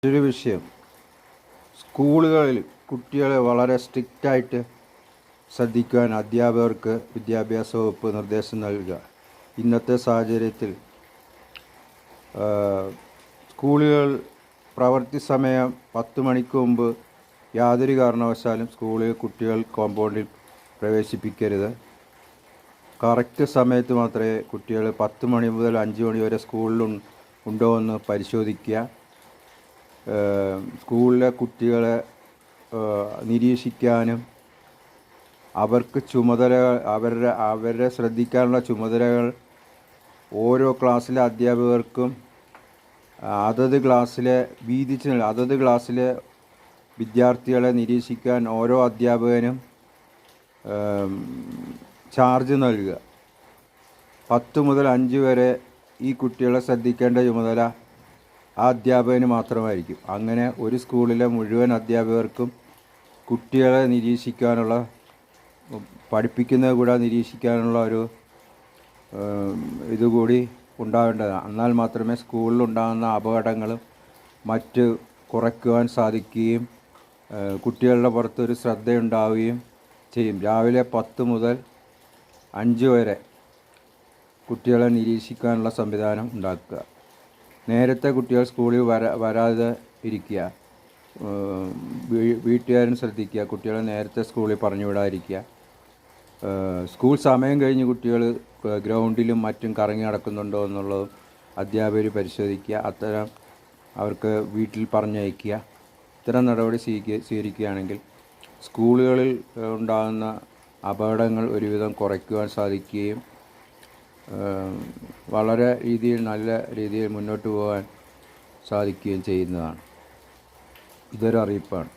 ഒരു വിഷയം, സ്കൂളുകളിൽ കുട്ടികളെ വളരെ സ്ട്രിക്റ്റായിട്ട് ശ്രദ്ധിക്കുവാൻ അധ്യാപകർക്ക് വിദ്യാഭ്യാസ വകുപ്പ് നിർദ്ദേശം നൽകുക. ഇന്നത്തെ സാഹചര്യത്തിൽ സ്കൂളുകൾ പ്രവൃത്തി സമയം 10 മണിക്ക് മുമ്പ് യാതൊരു കാരണവശാലും സ്കൂളിൽ കുട്ടികൾ കോമ്പൗണ്ടിൽ പ്രവേശിപ്പിക്കരുത്. കറക്റ്റ് സമയത്ത് മാത്രമേ കുട്ടികൾ 10 മണി മുതൽ 5 മണി വരെ സ്കൂളിൽ ഉണ്ടോ എന്ന് പരിശോധിക്കുക. സ്കൂളിലെ കുട്ടികളെ നിരീക്ഷിക്കാനും അവർക്ക് അവരെ ശ്രദ്ധിക്കാനുള്ള ചുമതലകൾ ഓരോ ക്ലാസ്സിലെ അധ്യാപകർക്കും അതത് ക്ലാസ്സിലെ വിദ്യാർത്ഥികളെ നിരീക്ഷിക്കാൻ ഓരോ അധ്യാപകനും ചാർജ് നൽകുക. 10 മുതൽ 5 വരെ ഈ കുട്ടികളെ ശ്രദ്ധിക്കേണ്ട ചുമതല ആ അധ്യാപകന് മാത്രമായിരിക്കും. അങ്ങനെ ഒരു സ്കൂളിലെ മുഴുവൻ അധ്യാപകർക്കും കുട്ടികളെ പഠിപ്പിക്കുന്നത് കൂടെ നിരീക്ഷിക്കാനുള്ള ഒരു ഇതുകൂടി ഉണ്ടാവേണ്ടതാണ്. എന്നാൽ മാത്രമേ സ്കൂളിലുണ്ടാകുന്ന അപകടങ്ങളും മറ്റ് കുറയ്ക്കുവാൻ സാധിക്കുകയും കുട്ടികളുടെ പുറത്തൊരു ശ്രദ്ധയുണ്ടാവുകയും ചെയ്യും. രാവിലെ 10 മുതൽ 5 വരെ കുട്ടികളെ നിരീക്ഷിക്കാനുള്ള സംവിധാനം ഉണ്ടാക്കുക. നേരത്തെ കുട്ടികൾ സ്കൂളിൽ വരാതെ ഇരിക്കുക. വീട്ടുകാരും ശ്രദ്ധിക്കുക, കുട്ടികളെ നേരത്തെ സ്കൂളിൽ പറഞ്ഞു വിടാതിരിക്കുക. സ്കൂൾ സമയം കഴിഞ്ഞ് കുട്ടികൾ ഗ്രൗണ്ടിലും മറ്റും കറങ്ങി നടക്കുന്നുണ്ടോ എന്നുള്ളതും അധ്യാപകർ പരിശോധിക്കുക. അവർക്ക് വീട്ടിൽ പറഞ്ഞയക്കുക. ഇത്തരം നടപടി സ്വീകരിക്കുകയാണെങ്കിൽ സ്കൂളുകളിൽ ഉണ്ടാകുന്ന അപകടങ്ങൾ ഒരുവിധം കുറയ്ക്കുവാൻ സാധിക്കുകയും നല്ല രീതിയിൽ മുന്നോട്ട് പോകാൻ സാധിക്കുകയും ചെയ്യുന്നതാണ്. ഇതൊരു അറിയിപ്പാണ്.